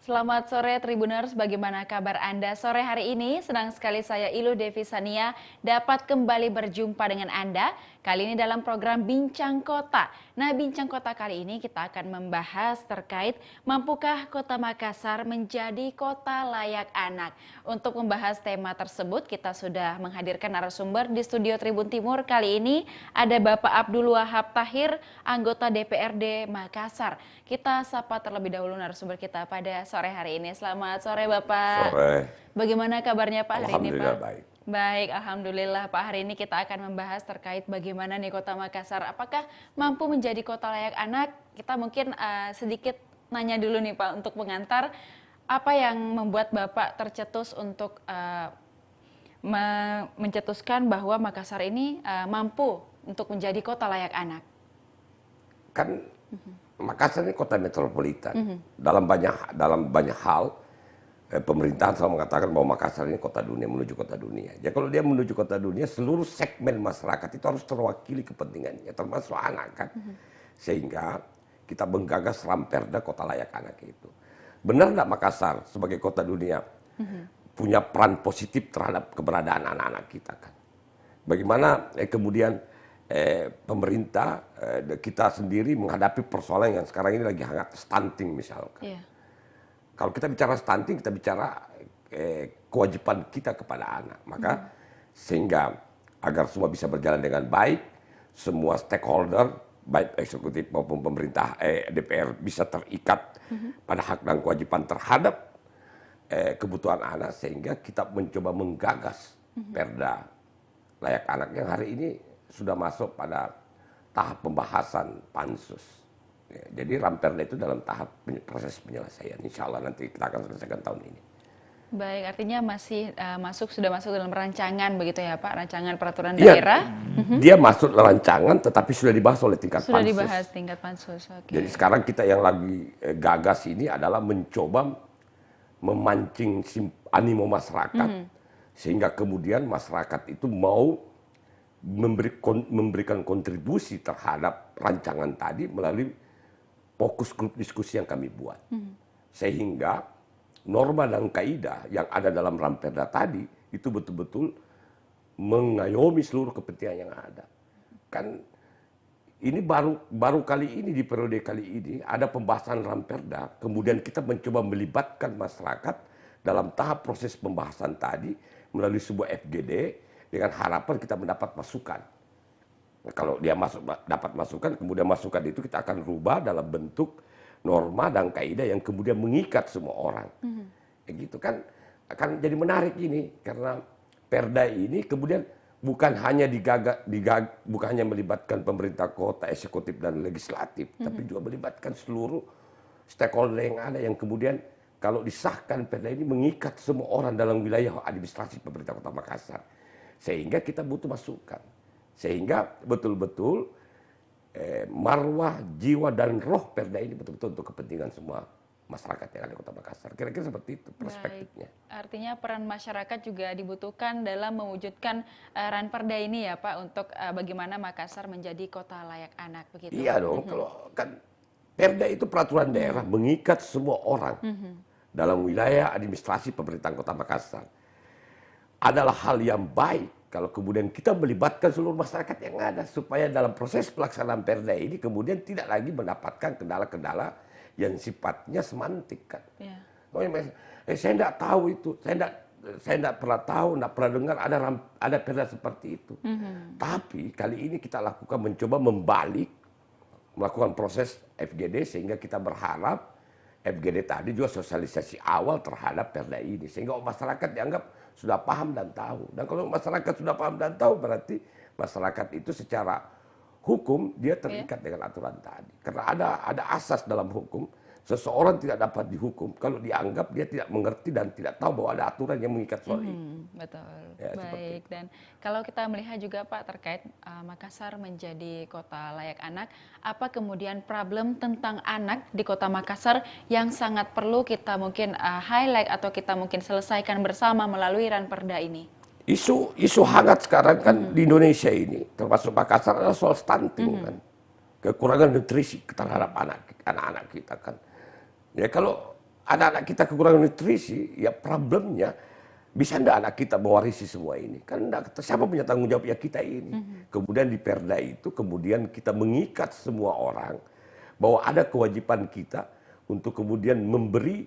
Selamat sore Tribuners, bagaimana kabar Anda sore hari ini? Senang sekali saya Ilu Devi Sania dapat kembali berjumpa dengan Anda. Kali ini dalam program Bincang Kota. Nah, Bincang Kota kali ini kita akan membahas terkait mampukah Kota Makassar menjadi kota layak anak. Untuk membahas tema tersebut kita sudah menghadirkan narasumber di studio Tribun Timur. Kali ini ada Bapak Abdul Wahab Tahir, anggota DPRD Makassar. Kita sapa terlebih dahulu narasumber kita pada sore hari ini. Selamat sore Bapak. Sore. Bagaimana kabarnya Pak hari ini Pak? Alhamdulillah baik. Baik, Alhamdulillah Pak. Hari ini kita akan membahas terkait bagaimana nih Kota Makassar. Apakah mampu menjadi kota layak anak? Kita mungkin sedikit nanya dulu nih Pak untuk mengantar. Apa yang membuat Bapak tercetus untuk mencetuskan bahwa Makassar ini mampu untuk menjadi kota layak anak? Kan Makassar ini kota metropolitan. Dalam banyak hal pemerintahan selalu mengatakan bahwa Makassar ini kota dunia, menuju kota dunia. Ya kalau dia menuju kota dunia, seluruh segmen masyarakat itu harus terwakili kepentingannya, termasuk anak kan. Sehingga kita menggagas Ramperda kota layak anak itu. Benar nggak Makassar sebagai kota dunia punya peran positif terhadap keberadaan anak-anak kita kan? Bagaimana kemudian pemerintah kita sendiri menghadapi persoalan yang sekarang ini lagi hangat, stunting misalkan. Yeah. Kalau kita bicara stunting, kita bicara kewajiban kita kepada anak. Maka sehingga agar semua bisa berjalan dengan baik, semua stakeholder, baik eksekutif maupun pemerintah DPR bisa terikat pada hak dan kewajiban terhadap kebutuhan anak, sehingga kita mencoba menggagas Perda layak anak yang hari ini sudah masuk pada tahap pembahasan pansus. Ya, jadi Ramperda itu dalam tahap proses penyelesaian. Insya Allah nanti kita akan selesaikan tahun ini. Baik, artinya masih sudah masuk dalam rancangan begitu ya Pak, rancangan peraturan daerah. Dia masuk rancangan, tetapi sudah dibahas oleh tingkat pansus. Sudah dibahas tingkat pansus. Okay. Jadi sekarang kita yang lagi gagas ini adalah mencoba memancing animo masyarakat, sehingga kemudian masyarakat itu mau memberikan kontribusi terhadap rancangan tadi melalui fokus grup diskusi yang kami buat. Sehingga norma dan kaidah yang ada dalam Ramperda tadi itu betul-betul mengayomi seluruh kepentingan yang ada. Kan ini baru kali ini, di periode kali ini ada pembahasan Ramperda, kemudian kita mencoba melibatkan masyarakat dalam tahap proses pembahasan tadi melalui sebuah FGD dengan harapan kita mendapat masukan. Nah, kalau dia dapat masukan, kemudian masukan itu kita akan rubah dalam bentuk norma dan kaidah yang kemudian mengikat semua orang. Gitu kan akan jadi menarik ini, karena Perda ini kemudian bukan hanya bukan hanya melibatkan pemerintah kota, eksekutif dan legislatif, tapi juga melibatkan seluruh stakeholder yang ada, yang kemudian kalau disahkan Perda ini mengikat semua orang dalam wilayah administrasi pemerintah Kota Makassar. Sehingga kita butuh masukan. Sehingga betul-betul marwah, jiwa dan roh Perda ini betul-betul untuk kepentingan semua masyarakat yang ada di Kota Makassar. Kira-kira seperti itu perspektifnya. Baik. Artinya peran masyarakat juga dibutuhkan dalam mewujudkan Ranperda ini ya Pak, untuk bagaimana Makassar menjadi kota layak anak begitu. Iya dong, kalau kan Perda itu peraturan daerah mengikat semua orang dalam wilayah administrasi pemerintahan Kota Makassar. Adalah hal yang baik kalau kemudian kita melibatkan seluruh masyarakat yang ada, supaya dalam proses pelaksanaan Perda ini kemudian tidak lagi mendapatkan kendala-kendala yang sifatnya semantik kan. Yeah. Saya tidak tahu itu, saya tidak pernah tahu, tidak pernah dengar ada Perda seperti itu. Tapi kali ini kita lakukan, mencoba melakukan proses FGD, sehingga kita berharap FGD tadi juga sosialisasi awal terhadap Perda ini, sehingga masyarakat dianggap sudah paham dan tahu. Dan kalau masyarakat sudah paham dan tahu, berarti masyarakat itu secara hukum dia terikat dengan aturan tadi. Karena ada asas dalam hukum, seseorang tidak dapat dihukum kalau dianggap dia tidak mengerti dan tidak tahu bahwa ada aturan yang mengikat soal itu. Betul. Ya, baik. Dan kalau kita melihat juga Pak terkait Makassar menjadi kota layak anak, apa kemudian problem tentang anak di Kota Makassar yang sangat perlu kita mungkin highlight atau kita mungkin selesaikan bersama melalui Ranperda ini? Isu hangat sekarang kan di Indonesia ini, termasuk Makassar, adalah soal stunting kan, kekurangan nutrisi terhadap anak-anak kita kan. Ya kalau anak-anak kita kekurangan nutrisi, ya problemnya bisa enggak anak kita mewarisi semua ini? Kan enggak, siapa punya tanggung jawab ya kita ini. Kemudian di Perda itu kemudian kita mengikat semua orang bahwa ada kewajiban kita untuk kemudian memberi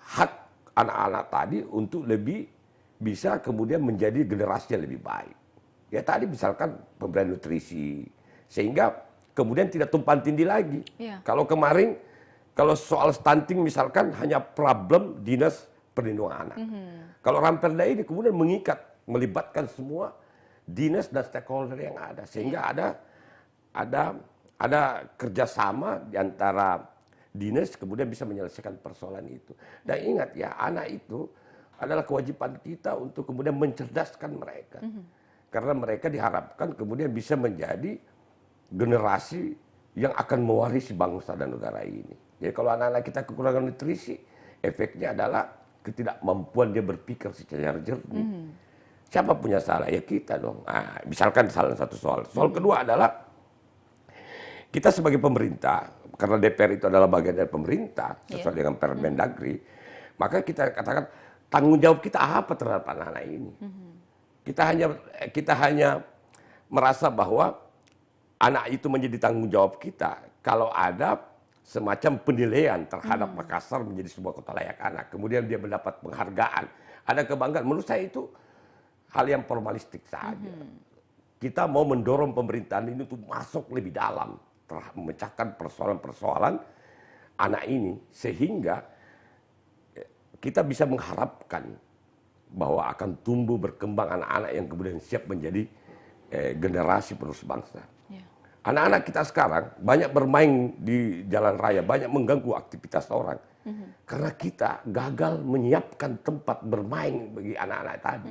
hak anak-anak tadi untuk lebih bisa kemudian menjadi generasi yang lebih baik. Ya tadi misalkan pemberian nutrisi, sehingga kemudian tidak tumpang tindih lagi. Iya. Kalau kemarin, kalau soal stunting misalkan hanya problem dinas perlindungan anak. Kalau Ramperda ini kemudian mengikat, melibatkan semua dinas dan stakeholder yang ada, sehingga ada kerjasama di antara dinas kemudian bisa menyelesaikan persoalan itu. Dan ingat ya, anak itu adalah kewajiban kita untuk kemudian mencerdaskan mereka, karena mereka diharapkan kemudian bisa menjadi generasi yang akan mewarisi bangsa dan negara ini. Jadi kalau anak-anak kita kekurangan nutrisi, efeknya adalah ketidakmampuan dia berpikir secara jernih. Siapa punya salah? Ya kita dong. Nah, misalkan salah satu soal. Soal kedua adalah kita sebagai pemerintah, karena DPR itu adalah bagian dari pemerintah sesuai dengan Permendagri, maka kita katakan tanggung jawab kita apa terhadap anak-anak ini? Kita hanya merasa bahwa anak itu menjadi tanggung jawab kita kalau ada semacam penilaian terhadap Makassar menjadi sebuah kota layak anak. Kemudian dia mendapat penghargaan. Ada kebanggaan. Menurut saya itu hal yang formalistik saja. Kita mau mendorong pemerintahan ini untuk masuk lebih dalam, memecahkan persoalan-persoalan anak ini, sehingga kita bisa mengharapkan bahwa akan tumbuh berkembang anak-anak yang kemudian siap menjadi generasi penerus bangsa. Anak-anak kita sekarang banyak bermain di jalan raya, banyak mengganggu aktivitas orang. Karena kita gagal menyiapkan tempat bermain bagi anak-anak tadi.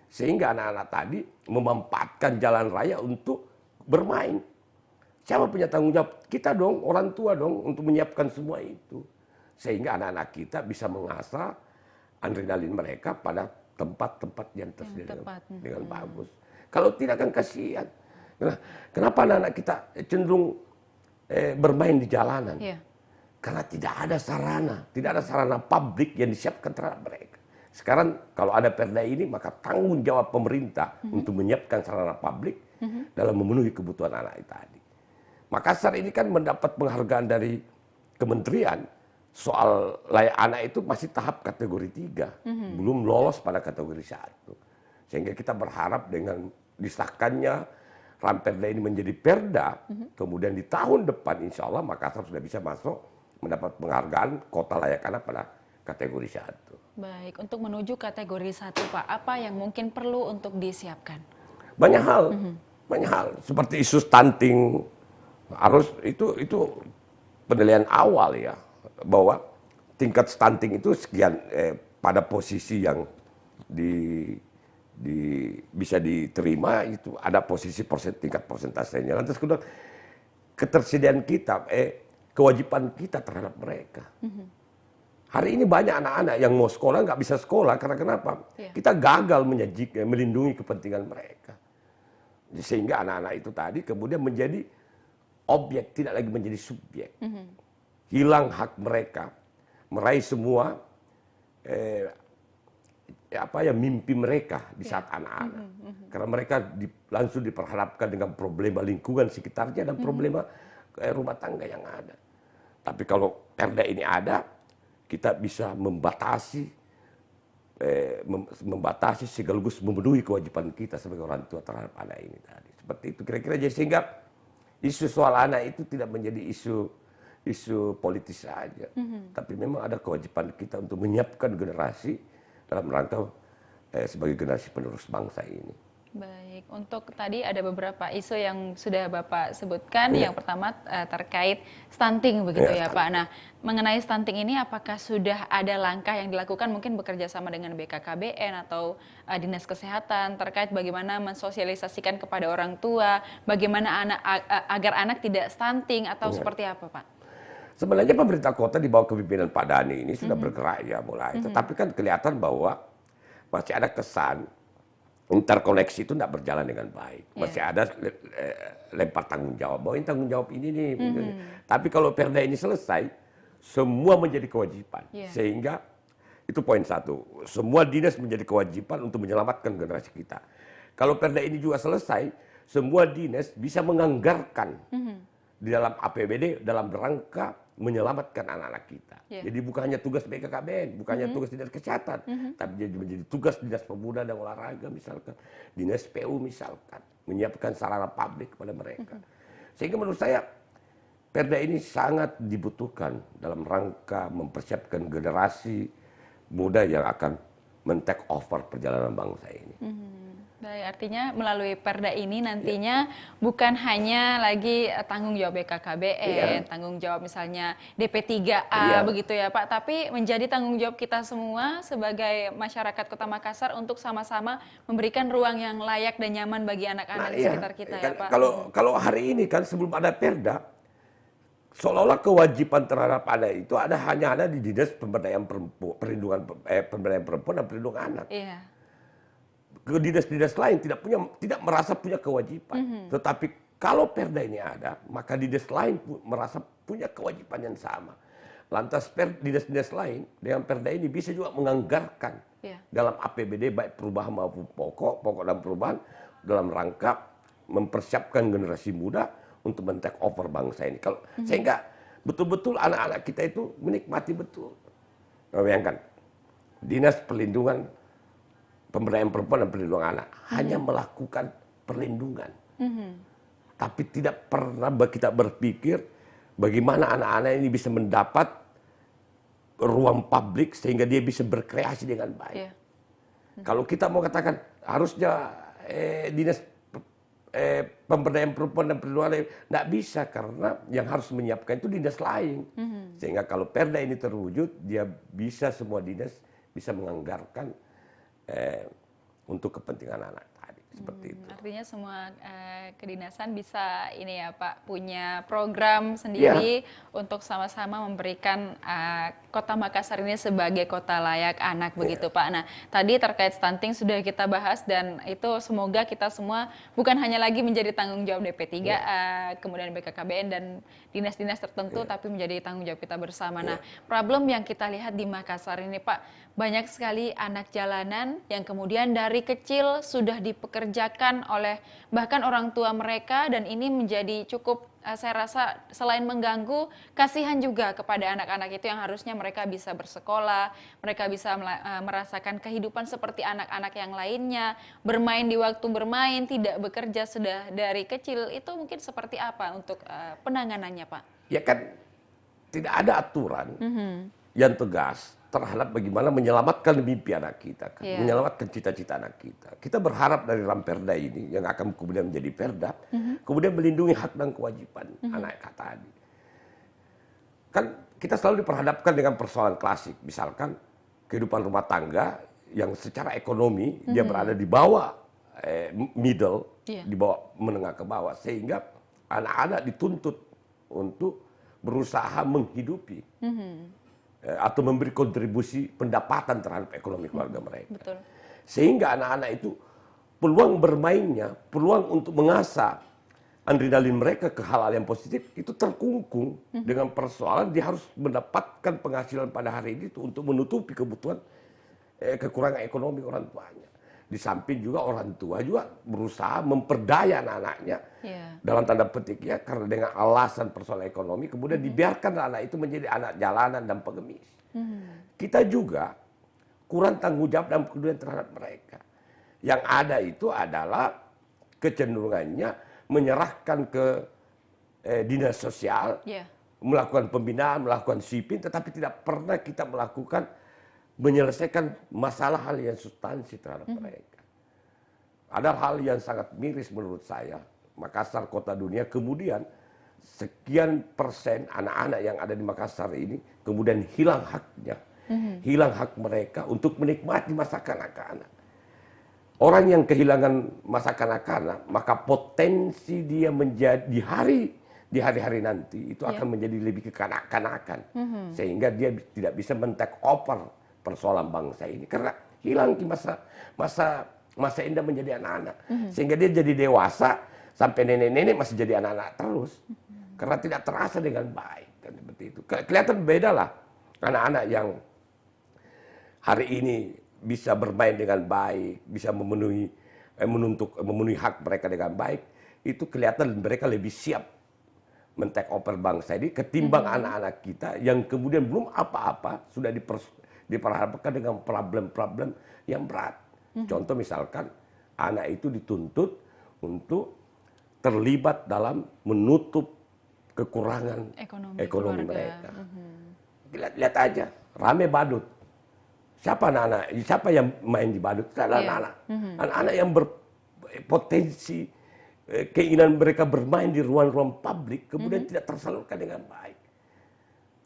Sehingga anak-anak tadi memanfaatkan jalan raya untuk bermain. Siapa punya tanggung jawab? Kita dong, orang tua dong, untuk menyiapkan semua itu. Sehingga anak-anak kita bisa mengasah adrenalin mereka pada tempat-tempat yang tersedia dengan bagus. Kalau tidak kan kasihan. Nah, kenapa anak-anak kita cenderung bermain di jalanan? Karena tidak ada sarana publik yang disiapkan terhadap mereka. Sekarang kalau ada Perda ini, maka tanggung jawab pemerintah untuk menyiapkan sarana publik dalam memenuhi kebutuhan anak tadi. Makassar ini kan mendapat penghargaan dari kementerian soal layak anak itu masih tahap kategori 3, belum lolos pada kategori 1. Sehingga kita berharap dengan disahkannya Ramperda ini menjadi Perda, kemudian di tahun depan insya Allah Makassar sudah bisa masuk mendapat penghargaan kota layak anak pada kategori 1. Baik, untuk menuju kategori 1 Pak, apa yang mungkin perlu untuk disiapkan? Banyak hal. Seperti isu stunting, harus itu penilaian awal ya, bahwa tingkat stunting itu sekian pada posisi yang bisa diterima, itu ada posisi tingkat persentasenya. Lantas kedua, ketersediaan kita, kewajiban kita terhadap mereka. Hari ini banyak anak-anak yang mau sekolah nggak bisa sekolah karena kenapa? Kita gagal melindungi kepentingan mereka. Sehingga anak-anak itu tadi kemudian menjadi objek, tidak lagi menjadi subjek. Hilang hak mereka meraih semua mimpi mereka di saat anak-anak. Karena mereka langsung diperhadapkan dengan problema lingkungan sekitarnya dan problema rumah tangga yang ada. Tapi kalau Perda ini ada, kita bisa membatasi sekaligus memenuhi kewajiban kita sebagai orang tua terhadap anak ini tadi. Seperti itu kira-kira, sehingga isu soal anak itu tidak menjadi isu politis saja. Tapi memang ada kewajiban kita untuk menyiapkan generasi dalam rangka sebagai generasi penerus bangsa ini. Baik, untuk tadi ada beberapa isu yang sudah Bapak sebutkan. Yang pertama terkait stunting begitu ya Pak. Nah, mengenai stunting ini apakah sudah ada langkah yang dilakukan, mungkin bekerja sama dengan BKKBN atau Dinas Kesehatan terkait bagaimana mensosialisasikan kepada orang tua, bagaimana agar anak tidak stunting atau seperti apa Pak? Sebenarnya pemerintah kota di bawah kepemimpinan Pak Dhani ini sudah bergerak ya mulai. Tetapi kan kelihatan bahwa masih ada kesan interkoneksi itu tidak berjalan dengan baik. Masih ada lempar tanggung jawab. Bahwa ini tanggung jawab ini nih. Tapi kalau Perda ini selesai, semua menjadi kewajiban. Yeah. Sehingga itu poin satu. Semua dinas menjadi kewajiban untuk menyelamatkan generasi kita. Kalau perda ini juga selesai, semua dinas bisa menganggarkan di dalam APBD dalam rangka menyelamatkan anak-anak kita. Yeah. Jadi bukan hanya tugas BKKBN, bukan hanya tugas dinas kesehatan, tapi jadi menjadi tugas dinas pemuda dan olahraga misalkan, dinas PU misalkan, menyiapkan sarana publik kepada mereka. Sehingga menurut saya perda ini sangat dibutuhkan dalam rangka mempersiapkan generasi muda yang akan men-take over perjalanan bangsa ini. Baik, artinya melalui perda ini nantinya bukan hanya lagi tanggung jawab BKKBN, tanggung jawab misalnya DP3A begitu ya Pak, tapi menjadi tanggung jawab kita semua sebagai masyarakat Kota Makassar untuk sama-sama memberikan ruang yang layak dan nyaman bagi anak-anak di sekitar kita ya Pak. Kalau hari ini kan sebelum ada perda, seolah-olah kewajiban terhadap anak itu hanya ada di dinas pemberdayaan perempuan dan perlindungan anak. Iya. Ke dinas-dinas lain tidak merasa punya kewajiban. Tetapi kalau perda ini ada, maka dinas lain merasa punya kewajiban yang sama. Lantas dinas-dinas lain dengan perda ini bisa juga menganggarkan dalam APBD baik perubahan maupun pokok dan perubahan dalam rangka mempersiapkan generasi muda untuk men-take over bangsa ini. Sehingga betul-betul anak-anak kita itu menikmati betul. Bayangkan, dinas perlindungan pemberdayaan perempuan dan perlindungan anak hanya melakukan perlindungan, tapi tidak pernah kita berpikir bagaimana anak-anak ini bisa mendapat ruang publik sehingga dia bisa berkreasi dengan baik. Kalau kita mau katakan harusnya dinas pemberdayaan perempuan dan perlindungan anak, tidak bisa karena yang harus menyiapkan itu dinas lain. Sehingga kalau perda ini terwujud, dia bisa semua dinas bisa menganggarkan untuk kepentingan anak tadi seperti itu. Artinya semua kedinasan bisa ini ya Pak punya program sendiri untuk sama-sama memberikan Kota Makassar ini sebagai kota layak anak begitu Pak. Nah tadi terkait stunting sudah kita bahas dan itu semoga kita semua bukan hanya lagi menjadi tanggung jawab DP3A, kemudian BKKBN dan dinas-dinas tertentu tapi menjadi tanggung jawab kita bersama. Nah problem yang kita lihat di Makassar ini Pak, banyak sekali anak jalanan yang kemudian dari kecil sudah dipekerjakan oleh bahkan orang tua mereka dan ini menjadi cukup saya rasa selain mengganggu, kasihan juga kepada anak-anak itu yang harusnya mereka bisa bersekolah, mereka bisa merasakan kehidupan seperti anak-anak yang lainnya, bermain di waktu bermain, tidak bekerja sudah dari kecil, itu mungkin seperti apa untuk penanganannya Pak? Ya kan tidak ada aturan yang tegas terhadap bagaimana menyelamatkan mimpi anak kita, menyelamatkan cita-cita anak kita. Kita berharap dari Ramperda ini yang akan kemudian menjadi perda, kemudian melindungi hak dan kewajiban anak tadi. Kan kita selalu diperhadapkan dengan persoalan klasik, misalkan kehidupan rumah tangga yang secara ekonomi dia berada di bawah middle, di bawah menengah ke bawah, sehingga anak-anak dituntut untuk berusaha menghidupi atau memberi kontribusi pendapatan terhadap ekonomi keluarga mereka. Betul. Sehingga anak-anak itu peluang bermainnya, peluang untuk mengasah adrenalin mereka ke hal-hal yang positif itu terkungkung dengan persoalan dia harus mendapatkan penghasilan pada hari ini untuk menutupi kebutuhan kekurangan ekonomi orang tuanya. Di samping juga orang tua juga berusaha memperdaya anak-anaknya dalam tanda petik ya karena dengan alasan persoalan ekonomi kemudian dibiarkan anak itu menjadi anak jalanan dan pengemis. Kita juga kurang tanggung jawab dan peduli terhadap mereka. Yang ada itu adalah kecenderungannya menyerahkan ke dinas sosial, melakukan pembinaan, melakukan sipin, tetapi tidak pernah kita melakukan menyelesaikan masalah hal yang substansi terhadap mereka. Ada hal yang sangat miris menurut saya. Makassar kota dunia kemudian sekian persen anak-anak yang ada di Makassar ini kemudian hilang haknya. Hilang hak mereka untuk menikmati masa kanak-kanak. Orang yang kehilangan masa kanak-kanak, maka potensi dia menjadi di hari-hari nanti itu akan menjadi lebih kekanak-kanakan. Sehingga dia tidak bisa men-take over persoalan bangsa ini karena hilang masa indah menjadi anak-anak sehingga dia jadi dewasa sampai nenek-nenek masih jadi anak-anak terus karena tidak terasa dengan baik Kan seperti itu. Kelihatan beda lah anak-anak yang hari ini bisa bermain dengan baik, bisa memenuhi hak mereka dengan baik, itu kelihatan mereka lebih siap men-take over bangsa ini ketimbang anak-anak kita yang kemudian belum apa-apa sudah diperhadapkan dengan problem-problem yang berat. Contoh misalkan anak itu dituntut untuk terlibat dalam menutup kekurangan ekonomi mereka. Lihat aja, rame badut. Siapa anak-anak? Siapa yang main di badut? Anak-anak. Anak-anak yang berpotensi keinginan mereka bermain di ruang-ruang publik kemudian tidak tersalurkan dengan baik.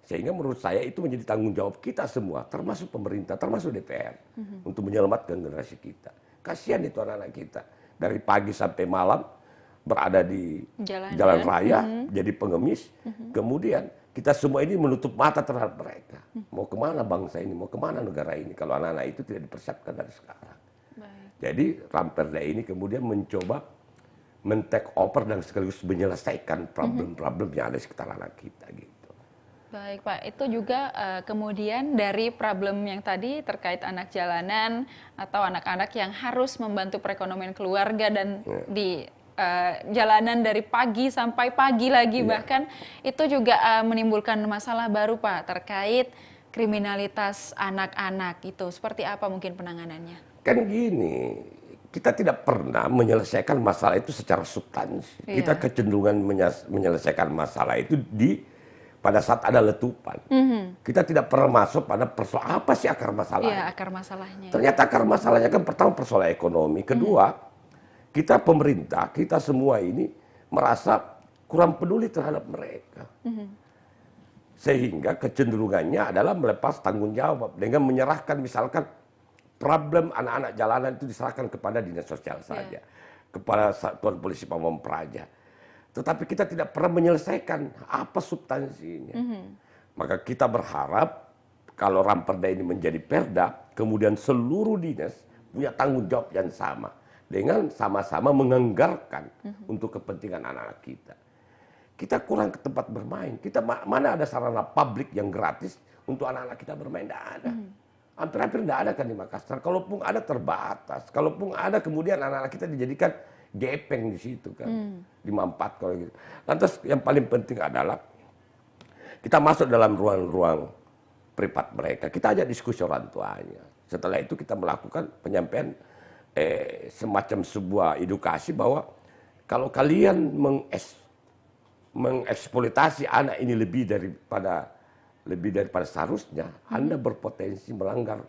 Sehingga menurut saya itu menjadi tanggung jawab kita semua, termasuk pemerintah, termasuk DPR, untuk menyelamatkan generasi kita. Kasihan itu anak-anak kita. Dari pagi sampai malam berada di jalan raya, jadi pengemis. Kemudian kita semua ini menutup mata terhadap mereka. Mau kemana bangsa ini, mau kemana negara ini, kalau anak-anak itu tidak dipersiapkan dari sekarang. Jadi Ramperda ini kemudian mencoba men-take over dan sekaligus menyelesaikan problem-problem yang ada di sekitar anak kita gitu. Baik Pak, itu juga kemudian dari problem yang tadi terkait anak jalanan atau anak-anak yang harus membantu perekonomian keluarga dan di jalanan dari pagi sampai pagi lagi bahkan itu juga menimbulkan masalah baru Pak terkait kriminalitas anak-anak itu. Seperti apa mungkin penanganannya? Kan gini, kita tidak pernah menyelesaikan masalah itu secara substansi. Kita kecenderungan menyelesaikan masalah itu pada saat ada letupan. Kita tidak pernah masuk pada persoalan apa sih akar masalahnya. Iya, akar masalahnya. Ternyata akar masalahnya kan pertama persoalan ekonomi. Kedua, kita pemerintah, kita semua ini merasa kurang peduli terhadap mereka. Sehingga kecenderungannya adalah melepas tanggung jawab dengan menyerahkan misalkan problem anak-anak jalanan itu diserahkan kepada dinas sosial saja, kepada Satuan Polisi Pamong Praja. Tetapi kita tidak pernah menyelesaikan apa substansinya. Maka kita berharap kalau Ramperda ini menjadi perda, kemudian seluruh dinas punya tanggung jawab yang sama dengan sama-sama menganggarkan untuk kepentingan anak-anak kita. Kita kurang ke tempat bermain. Kita mana ada sarana publik yang gratis untuk anak-anak kita bermain? Tidak ada. Hampir-hampir tidak ada kan di Makassar. Kalaupun ada terbatas. Kalaupun ada kemudian anak-anak kita dijadikan gepeng di situ kan. Di Mampat kalau gitu. Lantas yang paling penting adalah kita masuk dalam ruang-ruang privat mereka. Kita ajak diskusi orang tuanya. Setelah itu kita melakukan penyampaian semacam sebuah edukasi bahwa kalau kalian mengeksploitasi anak ini lebih daripada seharusnya, Anda berpotensi melanggar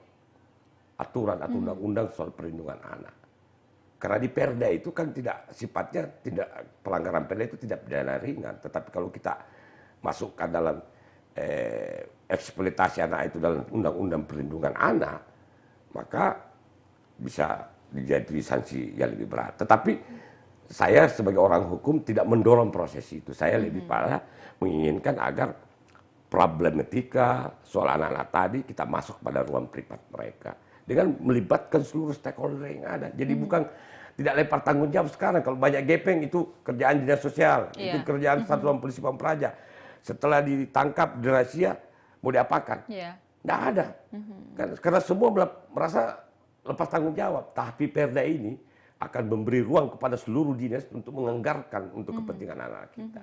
aturan atau undang-undang soal perlindungan anak. Karena di Perda itu kan pelanggaran Perda itu tidak pidana ringan, tetapi kalau kita masukkan dalam eksploitasi anak itu dalam undang-undang perlindungan anak, maka bisa dijatuhi sanksi yang lebih berat. Tetapi saya sebagai orang hukum tidak mendorong proses itu. Saya lebih pada menginginkan agar problematika soal anak-anak tadi kita masuk pada ruang privat mereka dengan melibatkan seluruh stakeholder yang ada. Jadi bukan tidak lempar tanggung jawab sekarang. Kalau banyak gepeng itu kerjaan dinas sosial, itu kerjaan Satuan Polisi Pamong Praja. Setelah ditangkap dirazia mau diapakan? Tidak ada. Karena semua merasa lepas tanggung jawab. Tapi Perda ini akan memberi ruang kepada seluruh dinas untuk menganggarkan untuk kepentingan anak-anak kita.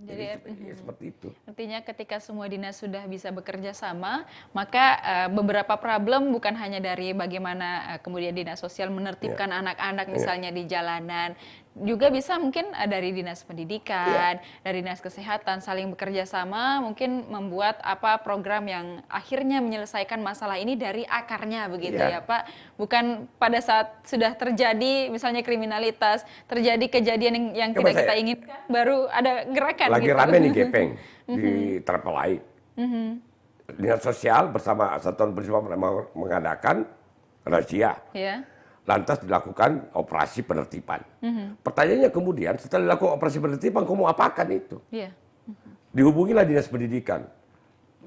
Jadi seperti itu. Artinya ketika semua dinas sudah bisa bekerja sama, maka beberapa problem bukan hanya dari bagaimana kemudian dinas sosial menertibkan anak-anak misalnya di jalanan, juga bisa mungkin dari dinas pendidikan, dari dinas kesehatan saling bekerja sama, mungkin membuat program yang akhirnya menyelesaikan masalah ini dari akarnya begitu ya Pak. Bukan pada saat sudah terjadi misalnya kriminalitas, terjadi kejadian yang tidak kita inginkan, baru ada gerakan. Lagi gitu. rame nih gepeng di Terpelai. Dinas sosial bersama Satuan Polisi mengadakan razia. Lantas dilakukan operasi penertiban. Pertanyaannya kemudian setelah dilakukan operasi penertiban, kamu apakan itu? Dihubungilah dinas pendidikan.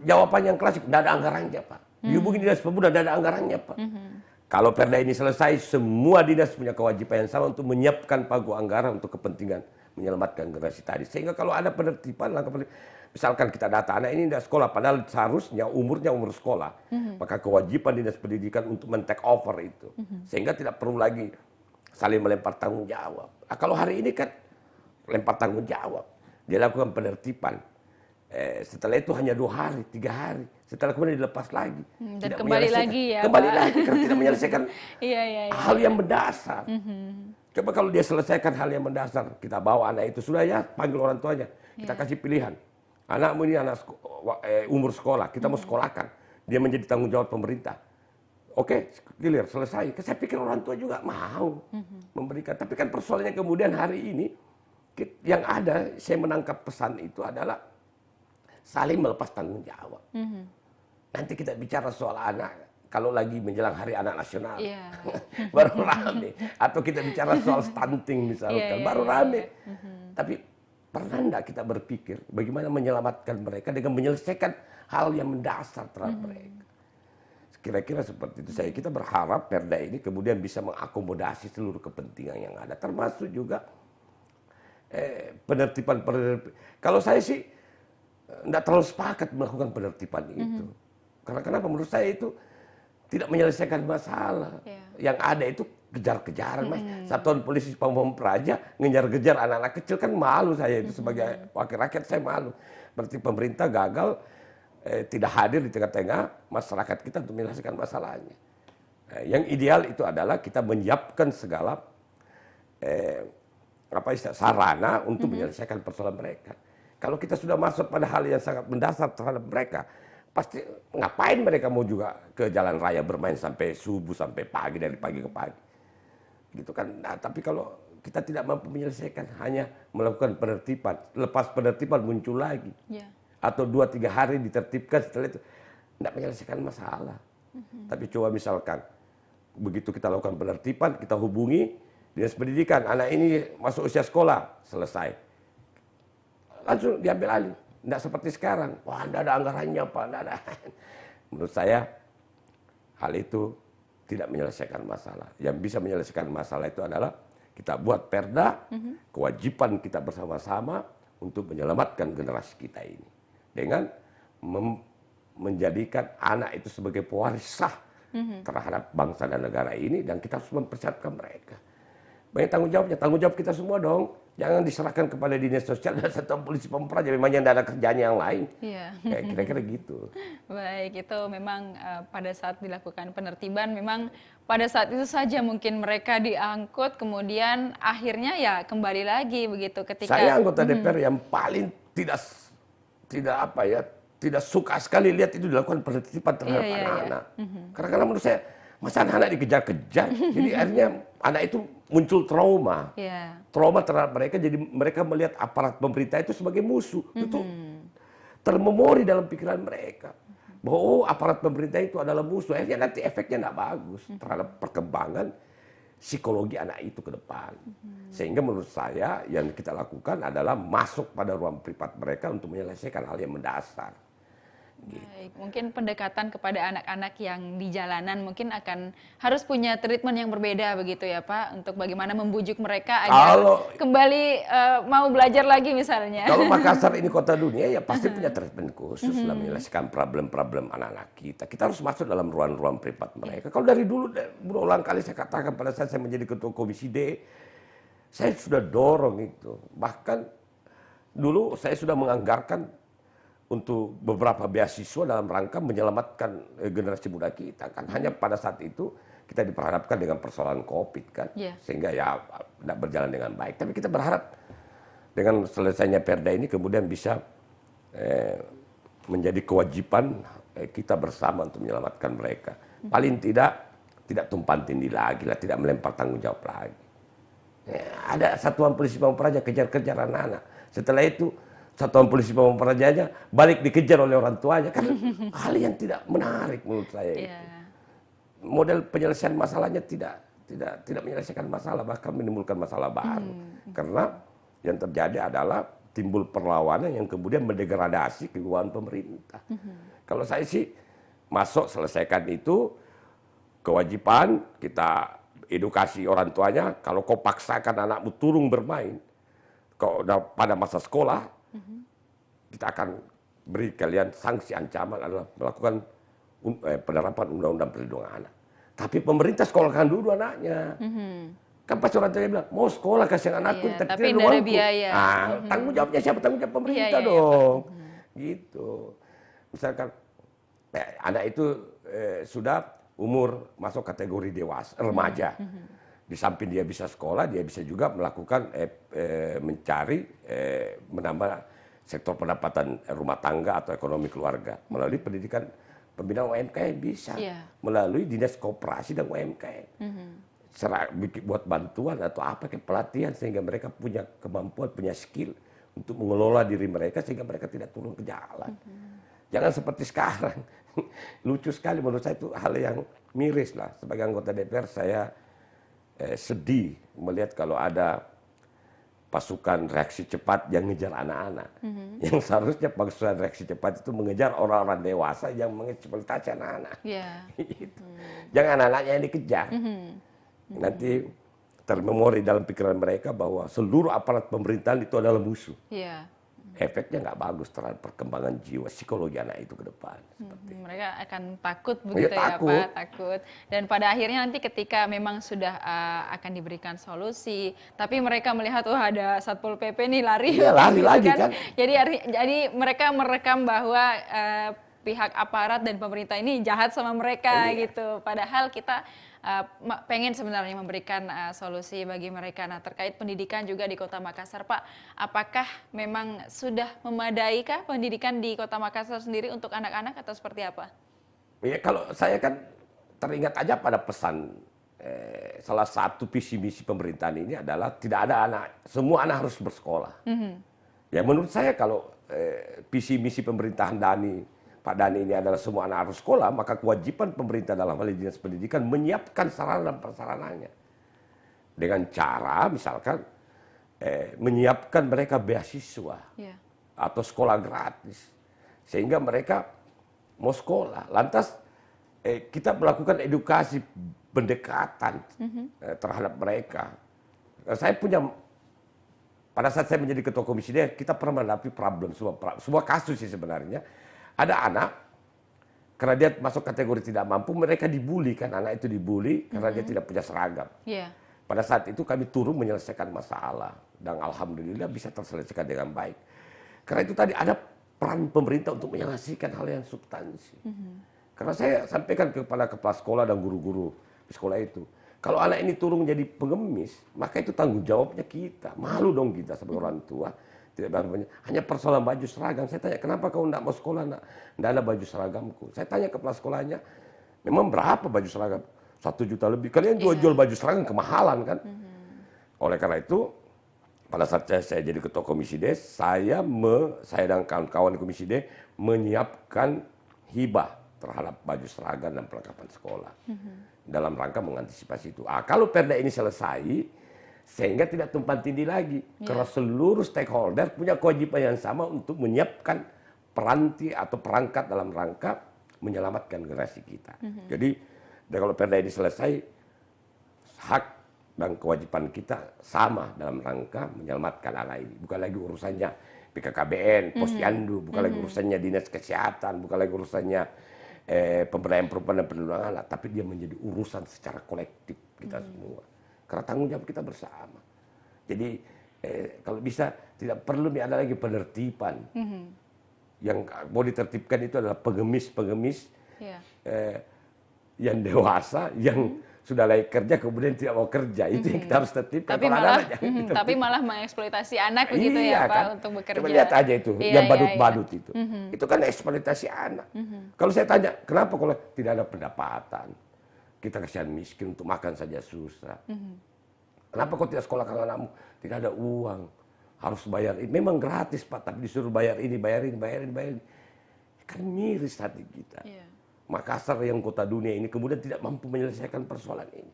Jawaban yang klasik, tidak ada anggarannya Pak. Dihubungi dinas pemuda, tidak ada anggarannya Pak. Kalau Perda ini selesai, semua dinas punya kewajiban yang sama untuk menyiapkan pagu anggaran untuk kepentingan menyelamatkan generasi tadi. Sehingga kalau ada penertiban, misalkan kita data anak ini tidak sekolah, padahal seharusnya umurnya umur sekolah, maka kewajiban dinas pendidikan untuk men-take over itu, sehingga tidak perlu lagi saling melempar tanggung jawab. Nah, kalau hari ini kan lempar tanggung jawab, dia lakukan penertiban. Setelah itu hanya 2 hari, 3 hari. Setelah kemudian dilepas lagi. Dan kembali lagi ya, kembali Pak. lagi karena tidak menyelesaikan hal yang mendasar. Coba kalau dia selesaikan hal yang mendasar, kita bawa anak itu, sudah ya, panggil orang tuanya. Kita kasih pilihan. Anakmu ini anak umur sekolah, kita mau sekolahkan. Dia menjadi tanggung jawab pemerintah. Oke, clear, selesai. Saya pikir orang tua juga mau memberikan. Tapi kan persoalannya kemudian hari ini, yang ada, saya menangkap pesan itu adalah saling melepas tanggung jawab. Nanti kita bicara soal anak, kalau lagi menjelang Hari Anak Nasional, baru rame. Atau kita bicara soal stunting misalkan, baru rame. Tapi pernah enggak kita berpikir bagaimana menyelamatkan mereka dengan menyelesaikan hal yang mendasar terhadap mereka? Kira-kira seperti itu. Kita berharap Perda ini kemudian bisa mengakomodasi seluruh kepentingan yang ada, termasuk juga penertiban. Kalau saya sih tidak terlalu sepakat melakukan penertiban itu. Karena kenapa? Menurut saya itu tidak menyelesaikan masalah. Yang ada itu kejar-kejaran. Satuan polisi Pamong Praja ngejar-kejar anak-anak kecil, kan malu saya itu sebagai wakil rakyat, saya malu. Berarti pemerintah gagal tidak hadir di tengah-tengah masyarakat kita untuk menyelesaikan masalahnya. Yang ideal itu adalah kita menyiapkan segala sarana untuk menyelesaikan persoalan mereka. Kalau kita sudah masuk pada hal yang sangat mendasar terhadap mereka, pasti ngapain mereka mau juga ke jalan raya bermain sampai subuh, sampai pagi, dari pagi ke pagi. Gitu kan. Nah, tapi kalau kita tidak mampu menyelesaikan, hanya melakukan penertiban, lepas penertiban muncul lagi. Atau 2-3 hari ditertibkan, setelah itu tidak menyelesaikan masalah. Tapi coba misalkan, begitu kita lakukan penertiban, kita hubungi dinas pendidikan, anak ini masuk usia sekolah, selesai. Langsung diambil alih. Tidak seperti sekarang. Wah, tidak ada anggarannya, Pak. Tidak ada. Menurut saya, hal itu tidak menyelesaikan masalah. Yang bisa menyelesaikan masalah itu adalah kita buat perda, kewajiban kita bersama-sama untuk menyelamatkan generasi kita ini. Dengan menjadikan anak itu sebagai pewaris sah terhadap bangsa dan negara ini, dan kita harus mempersiapkan mereka. Banyak tanggung jawab kita semua dong. Jangan diserahkan kepada dinas sosial dan satuan polisi Pamong Praja, memangnya tidak ada kerjaan yang lain. Kayak kira-kira gitu. Baik, itu memang pada saat dilakukan penertiban, memang pada saat itu saja mungkin mereka diangkut, kemudian akhirnya ya kembali lagi begitu ketika. Saya anggota DPR yang paling tidak suka sekali lihat itu dilakukan penertiban terhadap anak-anak. Karena menurut saya, masa anak dikejar-kejar, jadi akhirnya anak itu muncul trauma. Trauma terhadap mereka, jadi mereka melihat aparat pemerintah itu sebagai musuh. Itu termemori dalam pikiran mereka. Bahwa aparat pemerintah itu adalah musuh. Akhirnya nanti efeknya tidak bagus terhadap perkembangan psikologi anak itu ke depan. Sehingga menurut saya yang kita lakukan adalah masuk pada ruang privat mereka untuk menyelesaikan hal yang mendasar. Baik, mungkin pendekatan kepada anak-anak yang di jalanan mungkin akan harus punya treatment yang berbeda begitu ya Pak, untuk bagaimana membujuk mereka agar kembali mau belajar lagi misalnya. Kalau Makassar ini kota dunia, ya pasti punya treatment khusus dalam menyelesaikan problem-problem anak-anak kita. Kita harus masuk dalam ruang-ruang privat mereka. Kalau dari dulu, berulang kali saya katakan pada saat saya menjadi ketua komisi D, saya sudah dorong itu. Bahkan dulu saya sudah menganggarkan untuk beberapa beasiswa dalam rangka menyelamatkan generasi muda kita kan. Hanya pada saat itu kita diperhadapkan dengan persoalan COVID kan, sehingga ya tidak berjalan dengan baik. Tapi kita berharap dengan selesainya Perda ini kemudian bisa menjadi kewajiban kita bersama untuk menyelamatkan mereka. Paling tidak tumpang tindih lagi lah, tidak melempar tanggung jawab lagi. Ada satuan polisi Pamong Praja kejar-kejar anak-anak. Setelah itu satuan polisi Pamong Prajanya balik dikejar oleh orang tuanya, kan hal yang tidak menarik menurut saya itu. Model penyelesaian masalahnya tidak menyelesaikan masalah, bahkan menimbulkan masalah baru. Karena yang terjadi adalah timbul perlawanan yang kemudian mendegradasi keuangan pemerintah. Kalau saya sih masuk selesaikan itu, kewajiban kita edukasi orang tuanya. Kalau kau paksakan anakmu turun bermain, kalau pada masa sekolah, kita akan beri kalian sanksi ancaman adalah melakukan penerapan undang-undang perlindungan anak. Tapi pemerintah sekolahkan dulu anaknya. Kan pas orang tua bilang, mau sekolah kasihan anakku, Iya, tapi tidak ada biaya. Tanggung jawabnya siapa? Tanggung jawab pemerintah Iya, dong. Gitu. Misalkan anak itu sudah umur masuk kategori dewasa, remaja. Di samping dia bisa sekolah, dia bisa juga melakukan mencari, menambah sektor pendapatan rumah tangga atau ekonomi keluarga melalui pendidikan pembinaan UMKM bisa, melalui dinas koperasi dan UMKM. Buat bantuan atau apa kayak pelatihan sehingga mereka punya kemampuan, punya skill untuk mengelola diri mereka sehingga mereka tidak turun ke jalan. Jangan seperti sekarang. Lucu sekali menurut saya itu hal yang miris lah. Sebagai anggota DPR saya sedih melihat kalau ada pasukan reaksi cepat yang ngejar anak-anak. Yang seharusnya pasukan reaksi cepat itu mengejar orang-orang dewasa yang mengeksploitasi anak-anak. Gitu. Jangan anak-anaknya yang dikejar. Nanti termemori dalam pikiran mereka bahwa seluruh aparat pemerintahan itu adalah musuh. Efeknya nggak bagus terhadap perkembangan jiwa psikologi anak itu ke depan. Mereka akan takut begitu ya Pak, takut. Dan pada akhirnya nanti ketika memang sudah akan diberikan solusi, tapi mereka melihat wah ada Satpol PP nih lari. Iya, lari gitu lagi kan. Jadi mereka merekam bahwa pihak aparat dan pemerintah ini jahat sama mereka gitu. Padahal kita pengen sebenarnya memberikan solusi bagi mereka. Nah, terkait pendidikan juga di Kota Makassar, Pak, apakah memang sudah memadaikah pendidikan di Kota Makassar sendiri untuk anak-anak atau seperti apa? Ya, kalau saya kan teringat aja pada pesan salah satu visi misi pemerintahan ini adalah tidak ada anak, semua anak harus bersekolah. Ya menurut saya kalau visi misi pemerintahan Pak Dhani ini adalah semua anak harus sekolah, maka kewajiban pemerintah dalam hal dinas pendidikan menyiapkan sarana dan prasarananya. Dengan cara misalkan menyiapkan mereka beasiswa atau sekolah gratis. Sehingga mereka mau sekolah. Lantas kita melakukan edukasi pendekatan terhadap mereka. Saya punya, pada saat saya menjadi ketua komisi D, kita pernah menghadapi problem, sebuah kasus sih sebenarnya. Ada anak, karena dia masuk kategori tidak mampu, mereka dibully kan, anak itu dibully karena dia tidak punya seragam. Pada saat itu kami turun menyelesaikan masalah, dan alhamdulillah bisa terselesaikan dengan baik. Karena itu tadi ada peran pemerintah untuk menyelesaikan hal yang substansi. Karena saya sampaikan kepada kepala sekolah dan guru-guru di sekolah itu, kalau anak ini turun menjadi pengemis, maka itu tanggung jawabnya kita. Malu dong kita sebagai orang tua. Tidak banyak, hanya persoalan baju seragam. Saya tanya, kenapa kau tidak mau sekolah? Tidak ada baju seragamku. Saya tanya ke kepala sekolahnya, memang berapa baju seragam? 1 juta lebih. Kalian jual baju seragam kemahalan kan? Oleh karena itu, pada saat saya jadi ketua komisi D, saya dan kawan-kawan komisi D menyiapkan hibah terhadap baju seragam dan perlengkapan sekolah. Dalam rangka mengantisipasi itu. Kalau perda ini selesai, sehingga tidak tumpang tindih lagi. Karena seluruh stakeholder punya kewajiban yang sama untuk menyiapkan peranti atau perangkat dalam rangka menyelamatkan generasi kita. Jadi kalau perda ini selesai, hak dan kewajiban kita sama dalam rangka menyelamatkan anak ini. Bukan lagi urusannya BKKBN, Posyandu, bukan lagi urusannya Dinas Kesehatan, bukan lagi urusannya pemberdayaan perempuan dan perlindungan anak, tapi dia menjadi urusan secara kolektif kita semua. Karena tanggung jawab kita bersama. Jadi kalau bisa tidak perlu ada lagi penertiban. Yang mau ditertibkan itu adalah pengemis-pengemis yang dewasa, yang sudah layak kerja kemudian tidak mau kerja. Itu yang kita harus tertibkan. Tapi malah mengeksploitasi anak begitu ya Pak kan? Untuk bekerja. Coba lihat aja itu, yang badut-badut itu. Itu kan eksploitasi anak. Kalau saya tanya, kenapa kalau tidak ada pendapatan? Kita kasihan miskin untuk makan saja susah. Kenapa kau tidak sekolahkan anakmu? Tidak ada uang. Harus bayar. Memang gratis Pak, tapi disuruh bayar ini, bayar ini. Kan miris hati kita. Makassar yang kota dunia ini kemudian tidak mampu menyelesaikan persoalan ini.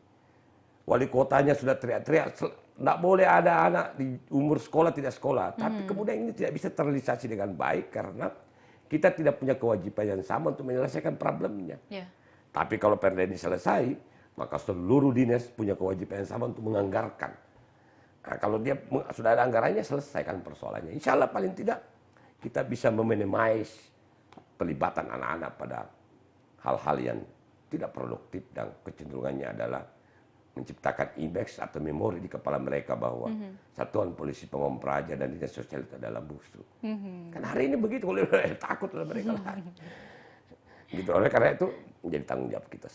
Wali kotanya sudah teriak-teriak, tidak boleh ada anak di umur sekolah tidak sekolah. Tapi kemudian ini tidak bisa terrealisasi dengan baik karena kita tidak punya kewajiban yang sama untuk menyelesaikan problemnya. Tapi kalau perda ini selesai, maka seluruh dinas punya kewajiban yang sama untuk menganggarkan Nah, kalau dia sudah ada anggarannya, selesaikan persoalannya. Insya Allah paling tidak kita bisa meminimais pelibatan anak-anak pada hal-hal yang tidak produktif dan kecenderungannya adalah menciptakan image atau memori di kepala mereka bahwa Satuan Polisi Pamong Praja dan Dinas Sosial itu adalah musuh. Kan hari ini begitu, kalau takut oleh mereka lagi. Gitu, oleh karena itu menjadi tanggung jawab kita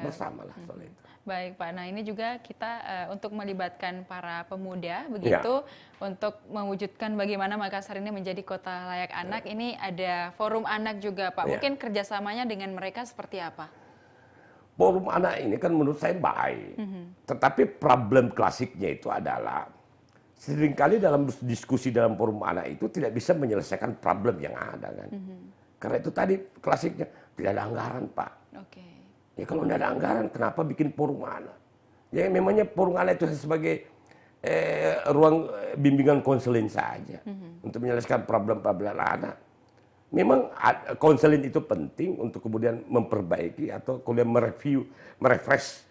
bersamalah soal itu. Baik Pak, nah ini juga kita untuk melibatkan para pemuda begitu untuk mewujudkan bagaimana Makassar ini menjadi kota layak anak. Ini ada forum anak juga Pak, mungkin kerjasamanya dengan mereka seperti apa? Forum anak ini kan menurut saya baik, tetapi problem klasiknya itu adalah seringkali dalam diskusi dalam forum anak itu tidak bisa menyelesaikan problem yang ada kan. Karena itu tadi klasiknya tidak ada anggaran Pak. Oke. Ya kalau tidak ada anggaran, kenapa bikin forum anak? Ya memangnya forum anak itu sebagai ruang bimbingan konseling saja untuk menyelesaikan problem-problem anak. Memang konseling itu penting untuk kemudian memperbaiki atau kemudian mereview, merefresh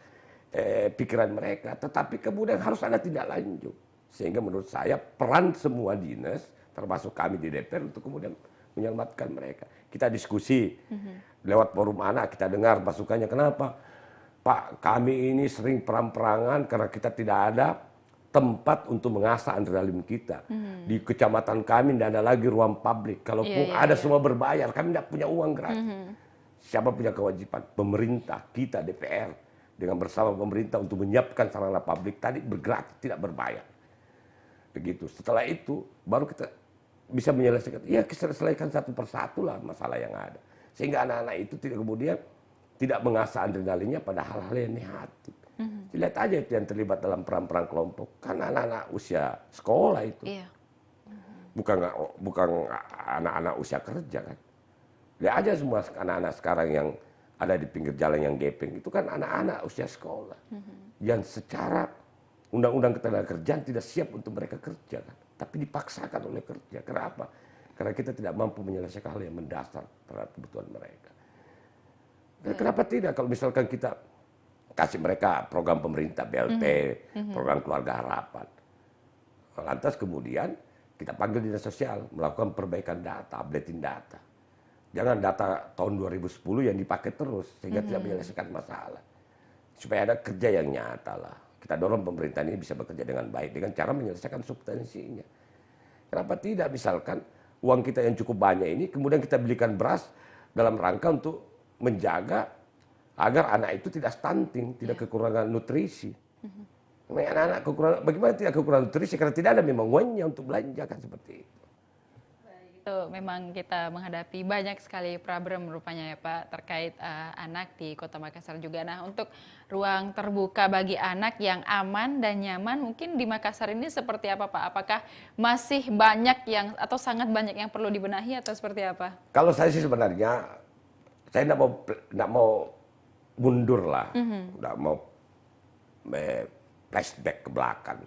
pikiran mereka. Tetapi kemudian harus ada tindak lanjut. Sehingga menurut saya peran semua dinas, termasuk kami di DPR untuk kemudian menyelamatkan mereka. Kita diskusi lewat forum anak, kita dengar masukannya. Kenapa? Pak, kami ini sering perang-perangan karena kita tidak ada tempat untuk mengasah adrenalin kita. Di kecamatan kami tidak ada lagi ruang publik. Kalaupun ada semua berbayar, kami tidak punya uang gratis. Siapa punya kewajiban? Pemerintah, kita DPR. Dengan bersama pemerintah untuk menyiapkan sarana publik tadi bergratis, tidak berbayar. Begitu. Setelah itu, baru kita bisa menyelesaikan. Ya, kita selesaikan satu persatu lah masalah yang ada. Sehingga anak-anak itu tidak kemudian tidak mengasah adrenalinnya pada hal-hal yang negatif. Lihat aja itu yang terlibat dalam perang-perang kelompok. Kan anak-anak usia sekolah itu. Bukan anak-anak usia kerja kan. Lihat aja semua anak-anak sekarang yang ada di pinggir jalan yang gepeng. Itu kan anak-anak usia sekolah. Yang secara undang-undang ketenagakerjaan tidak siap untuk mereka kerja kan. Tapi dipaksakan oleh kerja. Kenapa? Karena kita tidak mampu menyelesaikan hal yang mendasar terhadap kebutuhan mereka. Dan kenapa tidak kalau misalkan kita kasih mereka program pemerintah BLT, program keluarga harapan. Lantas kemudian kita panggil dinas sosial melakukan perbaikan data, updating data. Jangan data tahun 2010 yang dipakai terus sehingga tidak menyelesaikan masalah. Supaya ada kerja yang nyata lah. Kita dorong pemerintah ini bisa bekerja dengan baik dengan cara menyelesaikan substansinya. Kenapa tidak misalkan uang kita yang cukup banyak ini kemudian kita belikan beras dalam rangka untuk menjaga agar anak itu tidak stunting, tidak kekurangan nutrisi. Anak-anak kekurangan, bagaimana tidak kekurangan nutrisi? Karena tidak ada memang uangnya untuk belanja kan seperti itu. Itu memang kita menghadapi banyak sekali problem rupanya ya Pak terkait anak di Kota Makassar juga. Nah untuk ruang terbuka bagi anak yang aman dan nyaman mungkin di Makassar ini seperti apa Pak? Apakah masih banyak yang atau sangat banyak yang perlu dibenahi atau seperti apa? Kalau saya sih sebenarnya saya tidak mau mundur lah, tidak mau flashback ke belakang.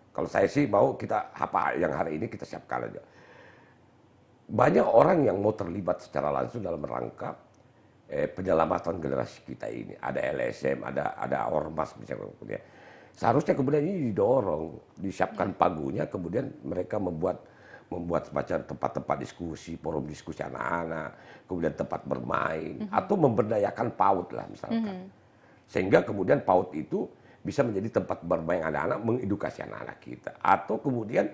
Kalau saya sih mau kita apa yang hari ini kita siapkan aja. Banyak orang yang mau terlibat secara langsung dalam rangka penyelamatan generasi kita ini. Ada LSM, ada ormas misalnya. Seharusnya kemudian ini didorong, disiapkan pagunya, kemudian mereka membuat semacam tempat-tempat diskusi, forum diskusi anak-anak, kemudian tempat bermain, atau memberdayakan PAUD lah misalkan. Sehingga kemudian PAUD itu bisa menjadi tempat bermain anak-anak, mengedukasi anak-anak kita. Atau kemudian,